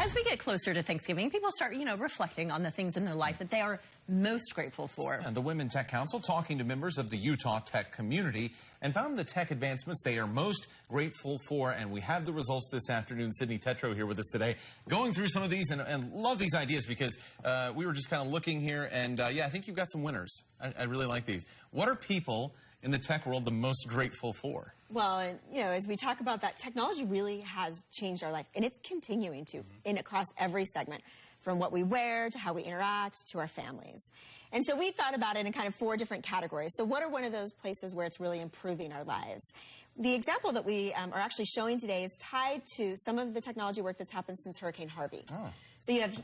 As we get closer to Thanksgiving, people start, reflecting on the things in their life that they are most grateful for. And the Women Tech Council talking to members of the Utah tech community and found the tech advancements they are most grateful for. And we have the results this afternoon. Sydney Tetro here with us today, going through some of these and love these ideas because we were just kind of looking here and yeah, I think you've got some winners. I really like these. What are people in the tech world the most grateful for? Well, as we talk about that, technology really has changed our life, and it's continuing to across every segment, from what we wear to how we interact to our families. And so we thought about it in kind of 4 different categories. So what are one of those places where it's really improving our lives? The example that we are actually showing today is tied to some of the technology work that's happened since Hurricane Harvey. Oh. So you have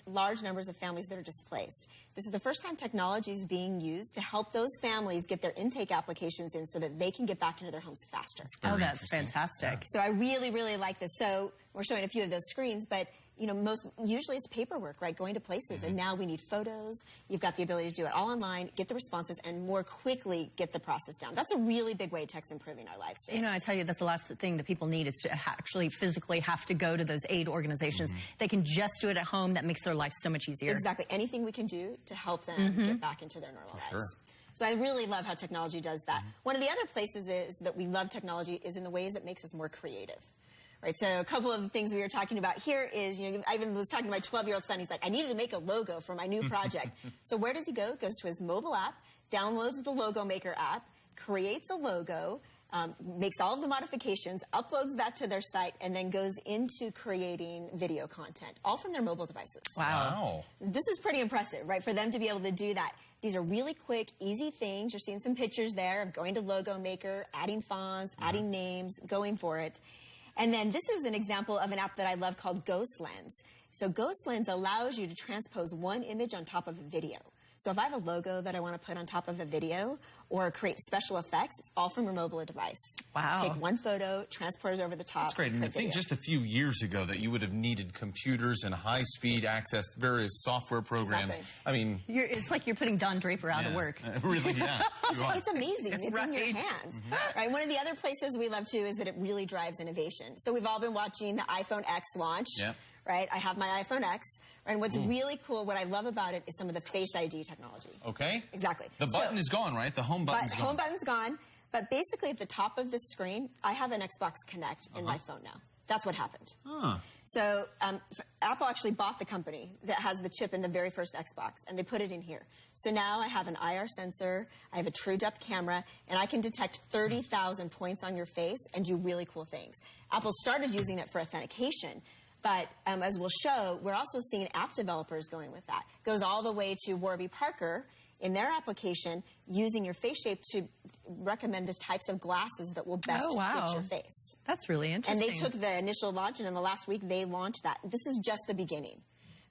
large numbers of families that are displaced. This is the first time technology is being used to help those families get their intake applications in so that they can get back into their homes faster. Oh, that's fantastic. Yeah. So I really, really like this. So we're showing a few of those screens, but usually it's paperwork, right? Going to places, and now we need photos. You've got the ability to do it all online, get the responses, and more quickly get the process down. That's a really big way tech's improving our lives today. I tell you, that's the last thing that people need is to actually physically have to go to those aid organizations. They can just do it at home. That makes their life so much easier. Exactly. Anything we can do to help them get back into their normal lives. Sure. So I really love how technology does that. One of the other places is that we love technology is in the ways it makes us more creative. Right, so a couple of the things we were talking about here is, I even was talking to my 12-year-old son. He's like, I needed to make a logo for my new project. So where does he go? Goes to his mobile app, downloads the Logo Maker app, creates a logo, makes all of the modifications, uploads that to their site, and then goes into creating video content, all from their mobile devices. Wow. This is pretty impressive, right, for them to be able to do that. These are really quick, easy things. You're seeing some pictures there of going to Logo Maker, adding fonts, adding names, going for it. And then this is an example of an app that I love called Ghost Lens. So Ghost Lens allows you to transpose one image on top of a video. So if I have a logo that I want to put on top of a video or create special effects, it's all from your mobile device. Wow. Take one photo, transport it over the top. That's great. And I think just a few years ago that you would have needed computers and high-speed access to various software programs. Exactly. I mean... It's like you're putting Don Draper out of work. Really, yeah. It's amazing. It's in your hands. Right? One of the other places we love, too, is that it really drives innovation. So we've all been watching the iPhone X launch. Yeah. Right? I have my iPhone X. And what's really cool, what I love about it, is some of the Face ID technology. Okay. Exactly. The button is gone, right? The home button's gone. Home button's gone. But basically, at the top of the screen, I have an Xbox Connect in my phone now. That's what happened. So Apple actually bought the company that has the chip in the very first Xbox, and they put it in here. So now I have an IR sensor, I have a true depth camera, and I can detect 30,000 points on your face and do really cool things. Apple started using it for authentication. But as we'll show, we're also seeing app developers going with that. It goes all the way to Warby Parker in their application using your face shape to recommend the types of glasses that will best fit your face. That's really interesting. And they took the initial launch, and in the last week, they launched that. This is just the beginning.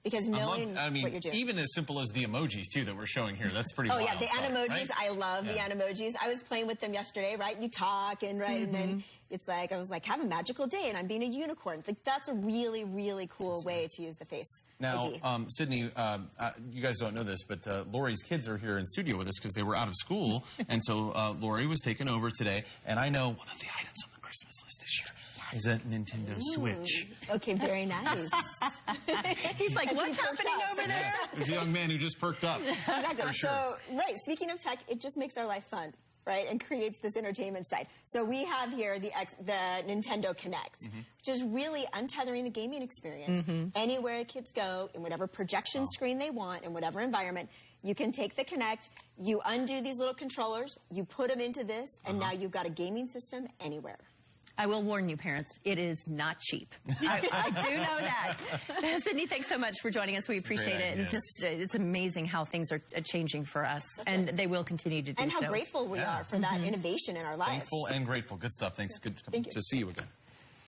Because knowing what you're doing. Even as simple as the emojis, too, that we're showing here, that's pretty wild. Oh, yeah, the Animojis, right? I love the Animojis. I was playing with them yesterday, right? You talk, and and then it's like, I was like, have a magical day, and I'm being a unicorn. Like, that's a really, really cool way to use the Face ID. Now, Sydney, you guys don't know this, but Lori's kids are here in studio with us because they were out of school, and so Lori was taken over today, and I know one of the items on the Christmas list this year is a Nintendo Switch. Okay, very nice. He's like, what's happening over there? Yeah, there's a young man who just perked up. Exactly. For sure. So, right, speaking of tech, it just makes our life fun, right, and creates this entertainment side. So we have here the Nintendo Connect, which is really untethering the gaming experience. Anywhere kids go, in whatever projection screen they want, in whatever environment, you can take the Connect, you undo these little controllers, you put them into this, and now you've got a gaming system anywhere. I will warn you, parents, it is not cheap. I do know that. Sydney, thanks so much for joining us. We appreciate it. And it's amazing how things are changing for us. And they will continue to do so. And how grateful we are for that innovation in our lives. Thankful and grateful. Good stuff. Thanks. Good to see you again.